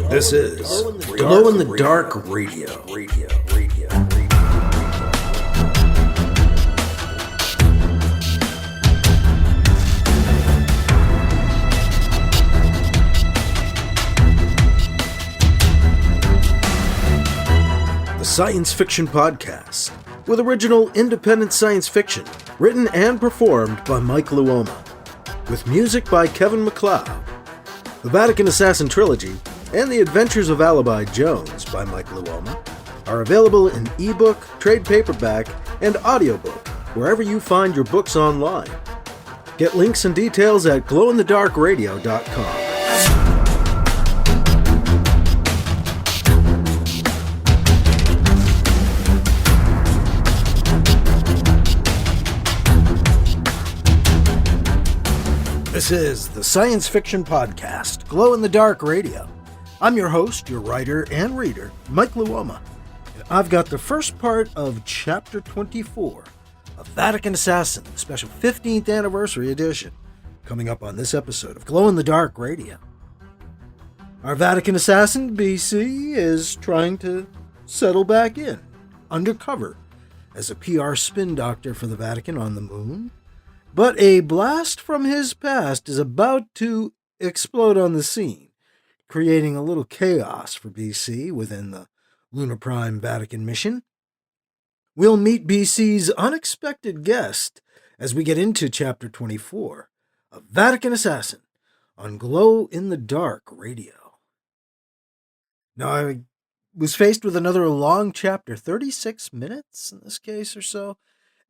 This is Glow in the Dark Radio. The science fiction podcast with original independent science fiction written and performed by Mike Luoma, with music by Kevin MacLeod. The Vatican Assassin Trilogy and The Adventures of Alibi Jones by Mike Luoma are available in eBook, trade paperback, and audiobook wherever you find your books online. Get links and details at glowinthedarkradio.com. This is the science fiction podcast, Glow in the Dark Radio. I'm your host, your writer and reader, Mike Luoma. And I've got the first part of Chapter 24 of Vatican Assassin, the special 15th anniversary edition, coming up on this episode of Glow in the Dark Radio. Our Vatican Assassin BC is trying to settle back in, undercover, as a PR spin doctor for the Vatican on the moon. But a blast from his past is about to explode on the scene, creating a little chaos for BC within the Lunar Prime Vatican mission. We'll meet BC's unexpected guest as we get into Chapter 24 of Vatican Assassin on Glow in the Dark Radio. Now, I was faced with another long chapter, 36 minutes in this case or so,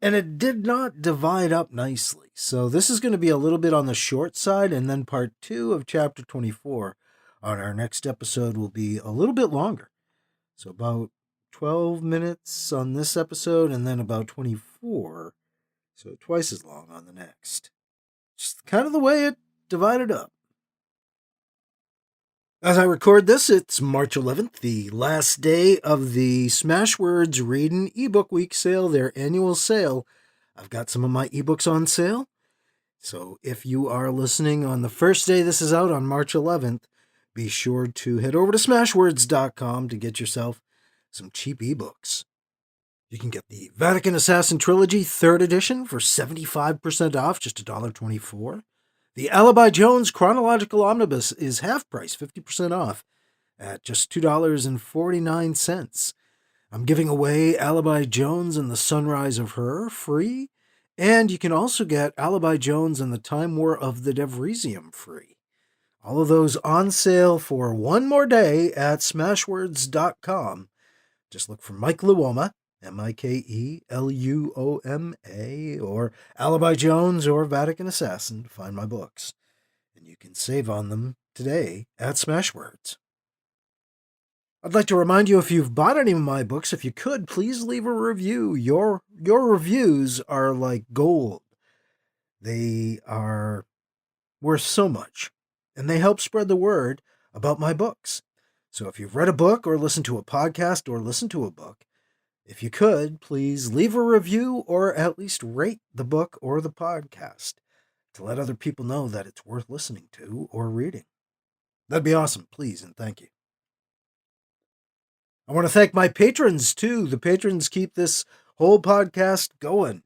and it did not divide up nicely. So this is going to be a little bit on the short side, and then part 2 of Chapter 24 on our next episode will be a little bit longer. So about 12 minutes on this episode, and then about 24, so twice as long on the next. Just kind of the way it divided up. As I record this, it's March 11th, the last day of the Smashwords Reading eBook Week sale, their annual sale. I've got some of my ebooks on sale. So if you are listening on the first day this is out on March 11th, be sure to head over to smashwords.com to get yourself some cheap ebooks. You can get the Vatican Assassin Trilogy 3rd edition for 75% off, just $1.24. The Alibi Jones Chronological Omnibus is half price, 50% off, at just $2.49. I'm giving away Alibi Jones and the Sunrise of Her free, and you can also get Alibi Jones and the Time War of the Devriesium free. All of those on sale for one more day at smashwords.com. Just look for Mike Luoma, Mikeluoma, or Alibi Jones or Vatican Assassin to find my books. And you can save on them today at Smashwords. I'd like to remind you, if you've bought any of my books, if you could, please leave a review. Your reviews are like gold. They are worth so much, and they help spread the word about my books. So if you've read a book or listened to a podcast or listened to a book, if you could, please leave a review or at least rate the book or the podcast to let other people know that it's worth listening to or reading. That'd be awesome, please, and thank you. I want to thank my patrons, too. The patrons keep this whole podcast going.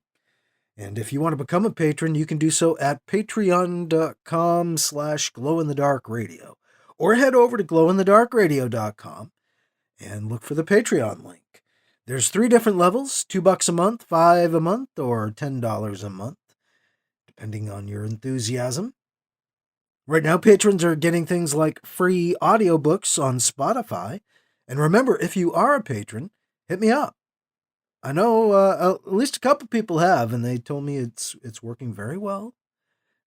And if you want to become a patron, you can do so at patreon.com/glowinthedarkradio. Or head over to glowinthedarkradio.com and look for the Patreon link. There's 3 different levels, $2 a month, $5 a month, or $10 a month, depending on your enthusiasm. Right now, patrons are getting things like free audiobooks on Spotify. And remember, if you are a patron, hit me up. I know at least a couple people have, and they told me it's working very well.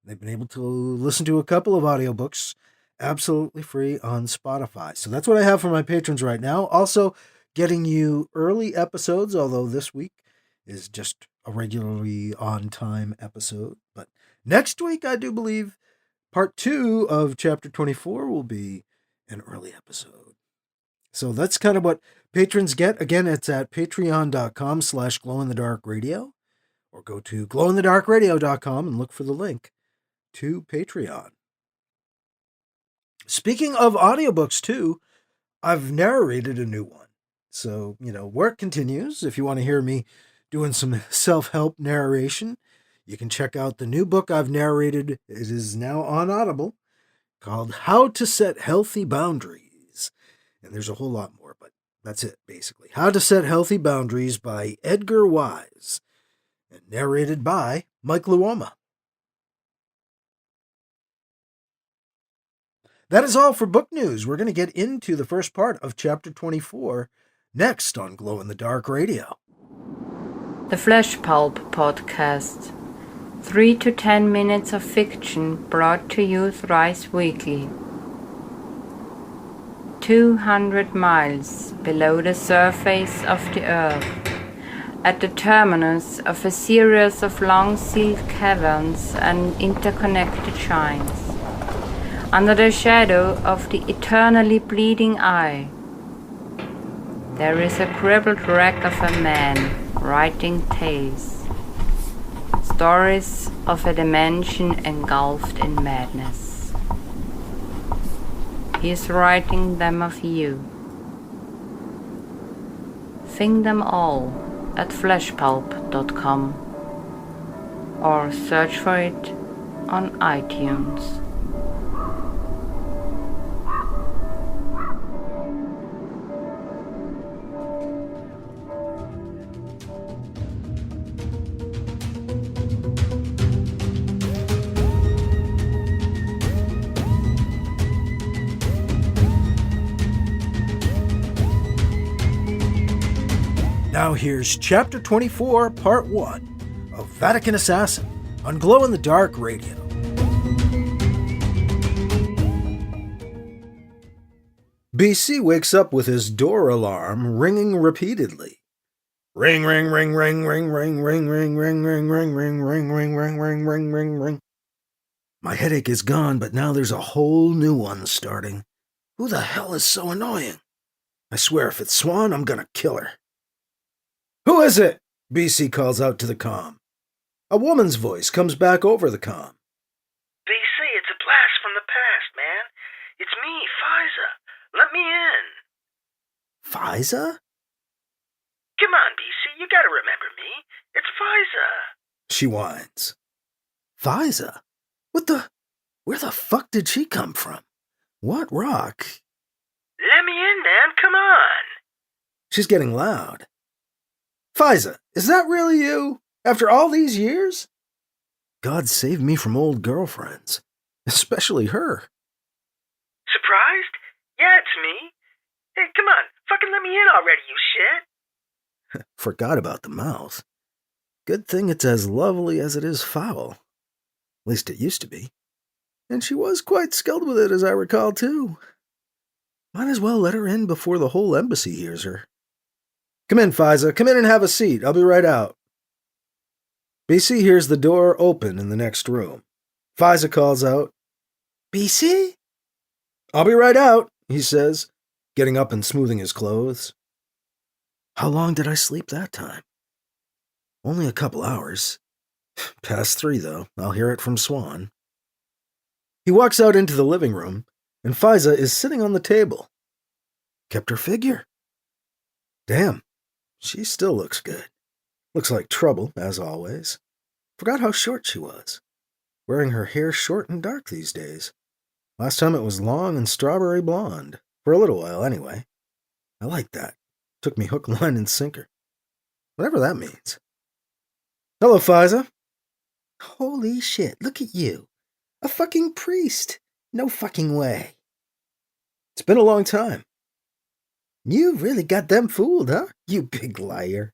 They've been able to listen to a couple of audiobooks absolutely free on Spotify. So that's what I have for my patrons right now. Also, getting you early episodes, although this week is just a regularly on-time episode. But next week, I do believe part 2 of Chapter 24 will be an early episode. So that's kind of what patrons get. Again, it's at patreon.com/glowinthedarkradio, or go to glowinthedarkradio.com and look for the link to Patreon. Speaking of audiobooks, too, I've narrated a new one. So, work continues. If you want to hear me doing some self-help narration, you can check out the new book I've narrated. It is now on Audible, called How to Set Healthy Boundaries. And there's a whole lot more, but that's it, basically. How to Set Healthy Boundaries by Edgar Wise, and narrated by Mike Luoma. That is all for book news. We're going to get into the first part of Chapter 24 next on Glow in the Dark Radio. The Flesh Pulp Podcast. 3 to 10 minutes of fiction brought to you thrice weekly. 200 miles below the surface of the earth, at the terminus of a series of long-sealed caverns and interconnected shrines, under the shadow of the eternally bleeding eye, there is a crippled wreck of a man writing tales, stories of a dimension engulfed in madness. He is writing them of you. Sing them all at fleshpulp.com or search for it on iTunes. Now here's Chapter 24, Part 1 of Vatican Assassin on Glow in the Dark Radio. BC wakes up with his door alarm ringing repeatedly. Ring, ring, ring, ring, ring, ring, ring, ring, ring, ring, ring, ring, ring, ring, ring, ring, ring, ring, ring. My headache is gone, but now there's a whole new one starting. Who the hell is so annoying? I swear if it's Swan, I'm gonna kill her. Who is it? BC calls out to the comm. A woman's voice comes back over the comm. BC, it's a blast from the past, man. It's me, Fiza. Let me in. Fiza? Come on, BC, you gotta remember me. It's Fiza. She whines. Fiza? Where the fuck did she come from? What rock? Let me in, man, come on. She's getting loud. Fiza, is that really you? After all these years? God save me from old girlfriends. Especially her. Surprised? Yeah, it's me. Hey, come on, fucking let me in already, you shit. Forgot about the mouth. Good thing it's as lovely as it is foul. At least it used to be. And she was quite skilled with it, as I recall, too. Might as well let her in before the whole embassy hears her. Come in, Fiza. Come in and have a seat. I'll be right out. BC hears the door open in the next room. Fiza calls out, BC? I'll be right out, he says, getting up and smoothing his clothes. How long did I sleep that time? Only a couple hours. Past 3, though. I'll hear it from Swan. He walks out into the living room, and Fiza is sitting on the table. Kept her figure. Damn, she still looks good. Looks like trouble, as always. Forgot how short she was. Wearing her hair short and dark these days. Last time it was long and strawberry blonde. For a little while, anyway. I like that. Took me hook, line, and sinker. Whatever that means. Hello, Fiza. Holy shit, look at you. A fucking priest. No fucking way. It's been a long time. You really got them fooled, huh? You big liar.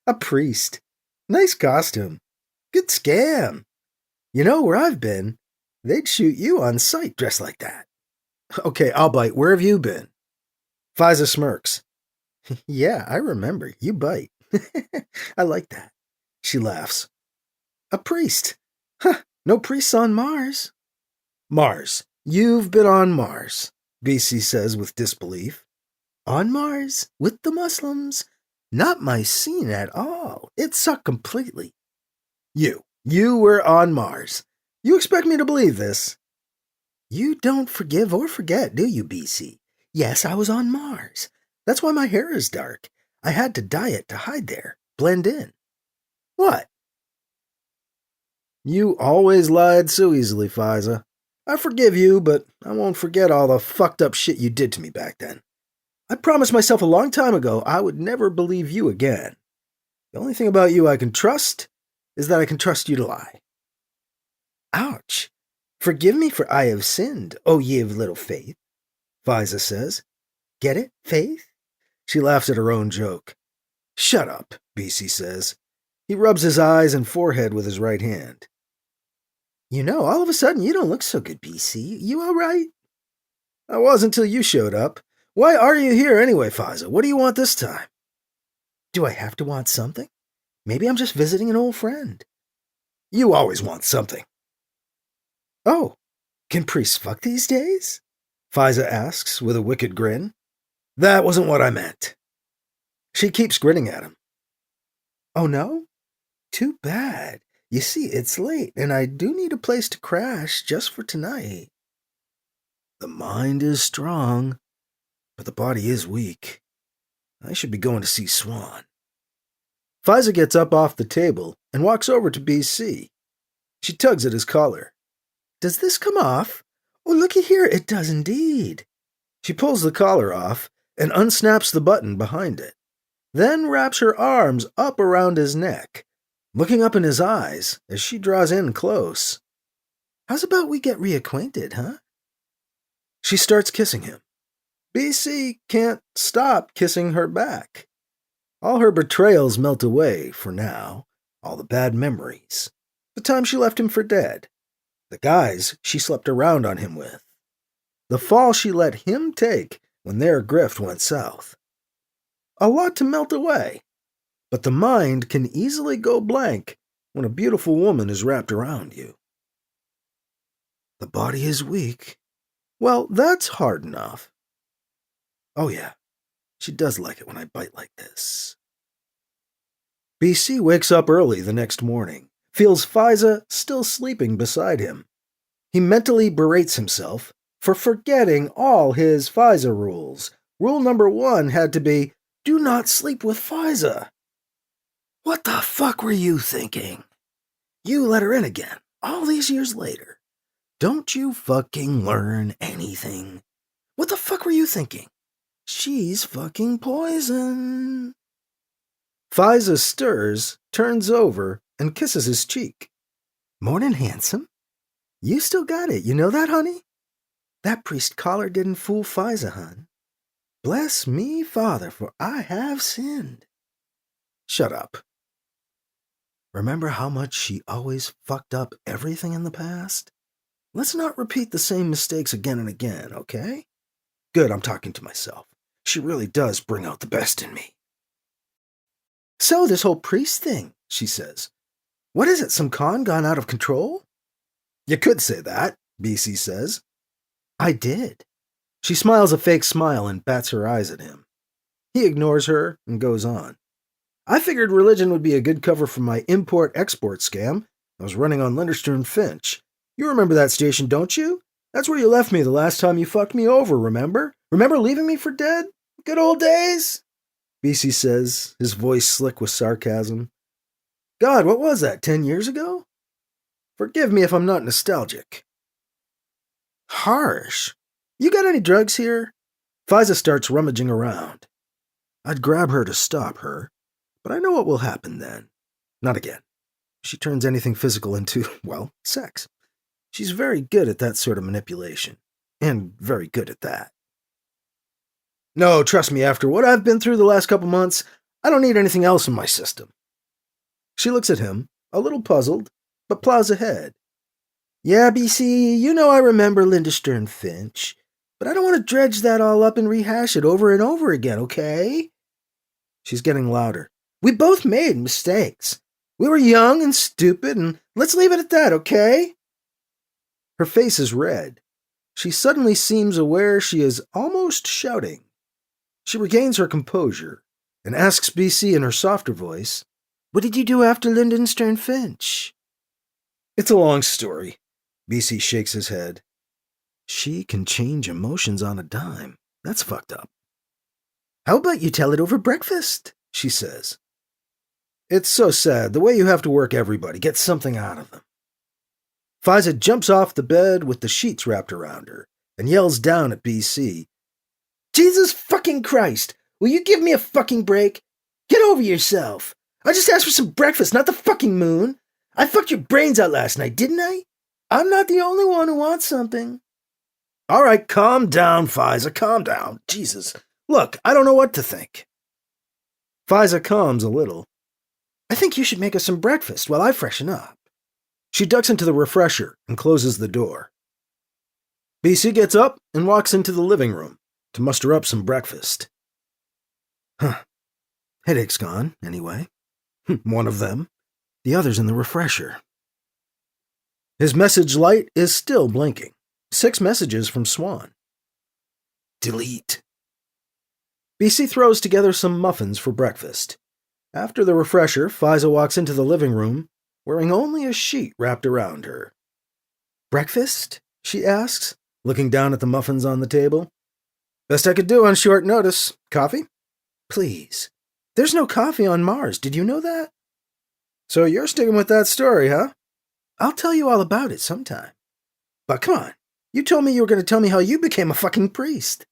A priest. Nice costume. Good scam. You know where I've been? They'd shoot you on sight dressed like that. Okay, I'll bite. Where have you been? Fiza smirks. Yeah, I remember. You bite. I like that. She laughs. A priest. Huh, no priests on Mars. Mars. You've been on Mars, BC says with disbelief. On Mars? With the Muslims? Not my scene at all. It sucked completely. You were on Mars. You expect me to believe this? You don't forgive or forget, do you, BC? Yes, I was on Mars. That's why my hair is dark. I had to dye it to hide there, blend in. What? You always lied so easily, Fiza. I forgive you, but I won't forget all the fucked up shit you did to me back then. I promised myself a long time ago I would never believe you again. The only thing about you I can trust is that I can trust you to lie. Ouch. Forgive me for I have sinned, O ye of little faith, Fiza says. Get it, faith? She laughs at her own joke. Shut up, BC says. He rubs his eyes and forehead with his right hand. You know, all of a sudden you don't look so good, BC. You all right? I was until you showed up. Why are you here anyway, Fiza? What do you want this time? Do I have to want something? Maybe I'm just visiting an old friend. You always want something. Oh, can priests fuck these days? Fiza asks with a wicked grin. That wasn't what I meant. She keeps grinning at him. Oh no? Too bad. You see, it's late, and I do need a place to crash just for tonight. The mind is strong, but the body is weak. I should be going to see Swan. Fiza gets up off the table and walks over to BC. She tugs at his collar. Does this come off? Oh, looky here, it does indeed. She pulls the collar off and unsnaps the button behind it, then wraps her arms up around his neck, looking up in his eyes as she draws in close. How's about we get reacquainted, huh? She starts kissing him. BC can't stop kissing her back. All her betrayals melt away for now, all the bad memories, the time she left him for dead, the guys she slept around on him with, the fall she let him take when their grift went south. A lot to melt away, but the mind can easily go blank when a beautiful woman is wrapped around you. The body is weak. Well, that's hard enough. Oh yeah, she does like it when I bite like this. BC wakes up early the next morning, feels Fiza still sleeping beside him. He mentally berates himself for forgetting all his Fiza rules. Rule number 1 had to be, do not sleep with Fiza. What the fuck were you thinking? You let her in again, all these years later. Don't you fucking learn anything? What the fuck were you thinking? She's fucking poison. Fiza stirs, turns over, and kisses his cheek. Morning, handsome. You still got it, you know that, honey? That priest collar didn't fool Fiza, hun. Bless me, Father, for I have sinned. Shut up. Remember how much she always fucked up everything in the past? Let's not repeat the same mistakes again and again, okay? Good, I'm talking to myself. She really does bring out the best in me. So, this whole priest thing, she says. What is it, some con gone out of control? You could say that, BC says. I did. She smiles a fake smile and bats her eyes at him. He ignores her and goes on. I figured religion would be a good cover for my import-export scam I was running on Linderstern Finch. You remember that station, don't you? That's where you left me the last time you fucked me over, remember? Remember leaving me for dead? Good old days? BC says, his voice slick with sarcasm. God, what was that, 10 years ago? Forgive me if I'm not nostalgic. Harsh. You got any drugs here? Fiza starts rummaging around. I'd grab her to stop her, but I know what will happen then. Not again. She turns anything physical into, well, sex. She's very good at that sort of manipulation, and very good at that. No, trust me, after what I've been through the last couple months, I don't need anything else in my system. She looks at him, a little puzzled, but plows ahead. Yeah, BC, you know I remember Linderstern Finch, but I don't want to dredge that all up and rehash it over and over again, okay? She's getting louder. We both made mistakes. We were young and stupid, and let's leave it at that, okay? Her face is red. She suddenly seems aware she is almost shouting. She regains her composure and asks BC in her softer voice, What did you do after Lindenstern Finch? It's a long story. BC shakes his head. She can change emotions on a dime. That's fucked up. How about you tell it over breakfast? She says. It's so sad, the way you have to work everybody, get something out of them. Faiza jumps off the bed with the sheets wrapped around her and yells down at BC. Jesus fucking Christ! Will you give me a fucking break? Get over yourself. I just asked for some breakfast, not the fucking moon. I fucked your brains out last night, didn't I? I'm not the only one who wants something. All right, calm down, Faiza, calm down. Jesus. Look, I don't know what to think. Faiza calms a little. I think you should make us some breakfast while I freshen up. She ducks into the refresher and closes the door. BC gets up and walks into the living room to muster up some breakfast. Headache's gone, anyway. One of them. The other's in the refresher. His message light is still blinking. 6 messages from Swan. Delete. BC throws together some muffins for breakfast. After the refresher, Faiza walks into the living room, wearing only a sheet wrapped around her. Breakfast? She asks, looking down at the muffins on the table. Best I could do on short notice. Coffee? Please. There's no coffee on Mars, did you know that? So you're sticking with that story, huh? I'll tell you all about it sometime. But come on, you told me you were going to tell me how you became a fucking priest.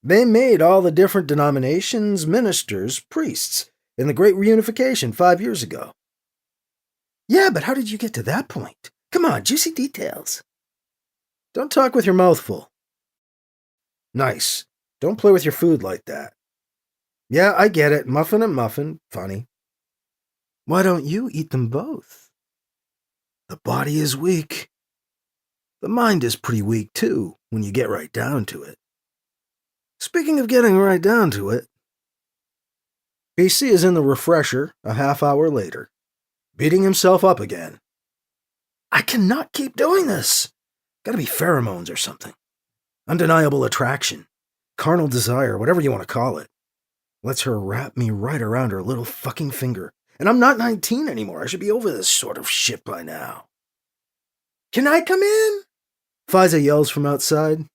They made all the different denominations, ministers, priests, in the Great Reunification 5 years ago. Yeah, but how did you get to that point? Come on, juicy details. Don't talk with your mouth full. Nice. Don't play with your food like that. Yeah, I get it. Muffin and muffin. Funny. Why don't you eat them both? The body is weak. The mind is pretty weak, too, when you get right down to it. Speaking of getting right down to it, BC is in the refresher a half hour later, beating himself up again. I cannot keep doing this. Gotta be pheromones or something. Undeniable attraction. Carnal desire, whatever you want to call it. Lets her wrap me right around her little fucking finger. And I'm not 19 anymore. I should be over this sort of shit by now. Can I come in? Faiza yells from outside.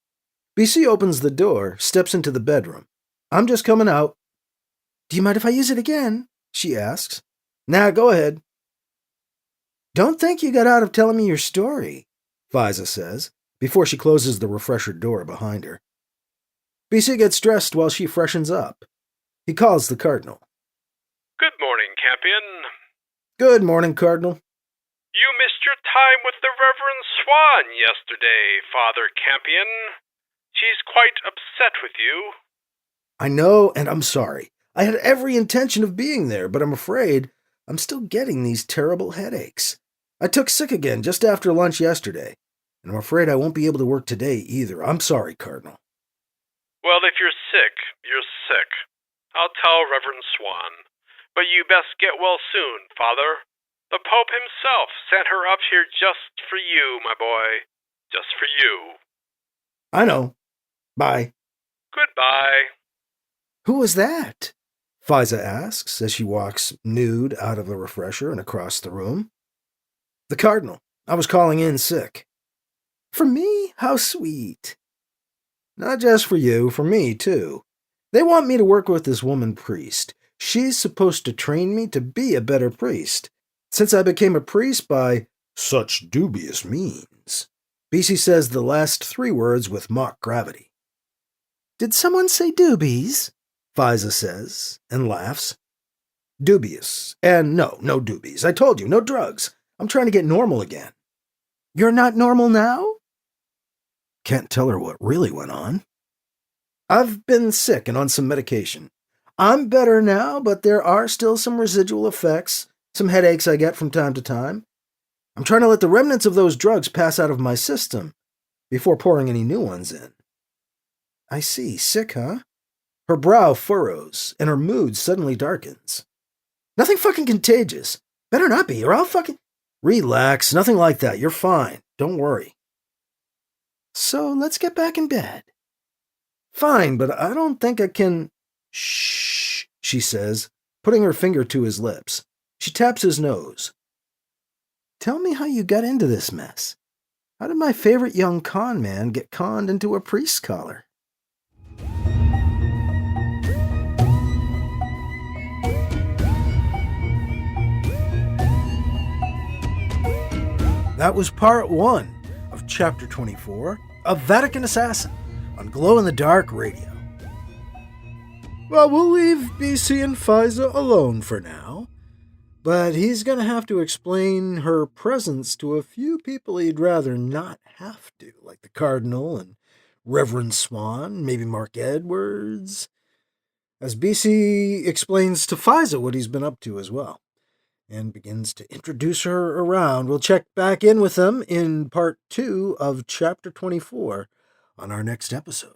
BC opens the door, steps into the bedroom. I'm just coming out. Do you mind if I use it again? She asks. Nah, go ahead. Don't think you got out of telling me your story, Faiza says, before she closes the refresher door behind her. BC gets dressed while she freshens up. He calls the Cardinal. Good morning, Campion. Good morning, Cardinal. You missed your time with the Reverend Swan yesterday, Father Campion. She's quite upset with you. I know, and I'm sorry. I had every intention of being there, but I'm afraid I'm still getting these terrible headaches. I took sick again just after lunch yesterday, and I'm afraid I won't be able to work today either. I'm sorry, Cardinal. Well, if you're sick, you're sick. I'll tell Reverend Swan. But you best get well soon, Father. The Pope himself sent her up here just for you, my boy. Just for you. I know. Bye. Goodbye. Who was that? Faiza asks as she walks nude out of the refresher and across the room. The Cardinal. I was calling in sick. For me? How sweet. Not just for you, for me, too. They want me to work with this woman priest. She's supposed to train me to be a better priest, since I became a priest by such dubious means. BC says the last 3 words with mock gravity. Did someone say doobies? Faiza says, and laughs. Dubious. And no doobies. I told you, no drugs. I'm trying to get normal again. You're not normal now? Can't tell her what really went on. I've been sick and on some medication. I'm better now, but there are still some residual effects, some headaches I get from time to time. I'm trying to let the remnants of those drugs pass out of my system before pouring any new ones in. I see. Sick, huh? Her brow furrows, and her mood suddenly darkens. Nothing fucking contagious. Better not be, or I'll fucking... Relax, nothing like that. You're fine. Don't worry. So let's get back in bed. Fine, but I don't think I can... Shh, she says, putting her finger to his lips. She taps his nose. Tell me how you got into this mess. How did my favorite young con man get conned into a priest's collar? That was part 1 of Chapter 24 of Vatican Assassin on Glow in the Dark Radio. Well, we'll leave BC and Fiza alone for now, but he's going to have to explain her presence to a few people he'd rather not have to, like the Cardinal and Reverend Swan, maybe Mark Edwards, as BC explains to Fiza what he's been up to as well, and begins to introduce her around. We'll check back in with them in part 2 of Chapter 24 on our next episode.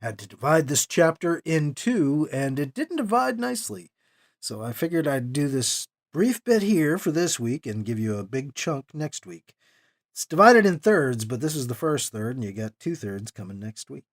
Had to divide this chapter in two, and it didn't divide nicely. So I figured I'd do this brief bit here for this week and give you a big chunk next week. It's divided in thirds, but this is the first third, and you got 2/3 coming next week.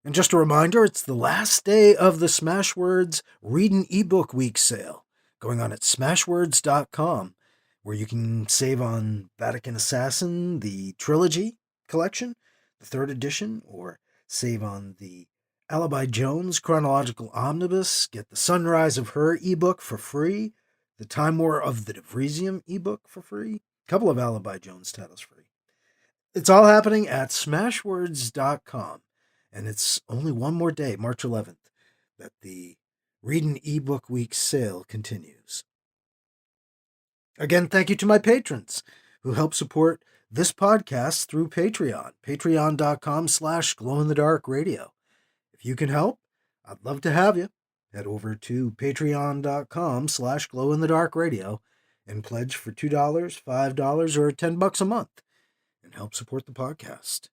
And just a reminder, it's the last day of the Smashwords Read an eBook Week sale, going on at smashwords.com, where you can save on Vatican Assassin, the Trilogy collection, the 3rd edition, or save on the Alibi Jones Chronological Omnibus, get the Sunrise of Her ebook for free, the Time War of the Devrisium ebook for free, a couple of Alibi Jones titles free. It's all happening at smashwords.com, and it's only one more day, March 11th, that the Read an eBook Week sale continues. Again, thank you to my patrons who help support this podcast through Patreon, patreon.com/glowinthedarkradio. If you can help, I'd love to have you. Head over to patreon.com/glowinthedarkradio and pledge for $2, $5, or $10 a month and help support the podcast.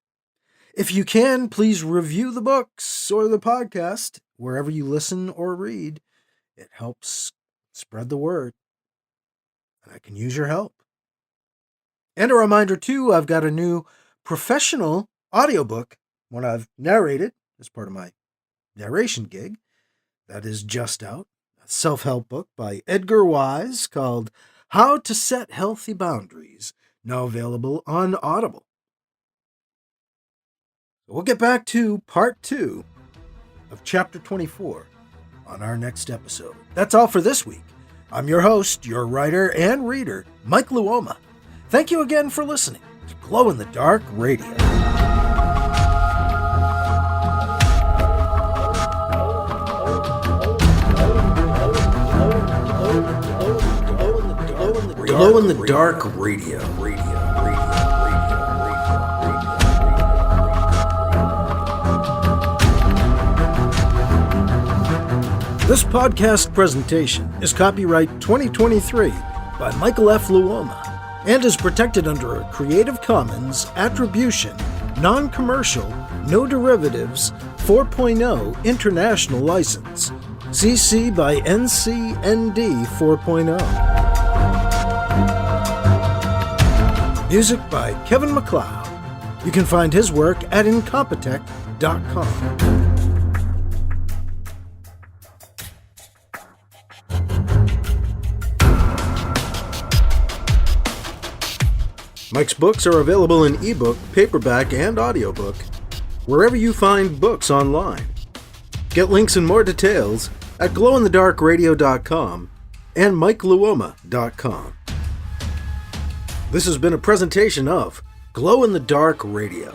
If you can, please review the books or the podcast wherever you listen or read. It helps spread the word, and I can use your help. And a reminder, too, I've got a new professional audiobook, one I've narrated as part of my narration gig, that is just out. A self-help book by Edgar Wise called How to Set Healthy Boundaries, now available on Audible. We'll get back to part 2 of Chapter 24 on our next episode. That's all for this week. I'm your host, your writer and reader, Mike Luoma. Thank you again for listening to Glow in the Dark Radio. Glow in the Dark Radio. This podcast presentation is copyright 2023 by Michael F. Luoma and is protected under a Creative Commons Attribution, Non-Commercial, No Derivatives 4.0 International License, CC by NC-ND 4.0. Music by Kevin MacLeod. You can find his work at incompetech.com. Mike's books are available in ebook, paperback, and audiobook, wherever you find books online. Get links and more details at glowinthedarkradio.com and mikeluoma.com. This has been a presentation of Glow in the Dark Radio.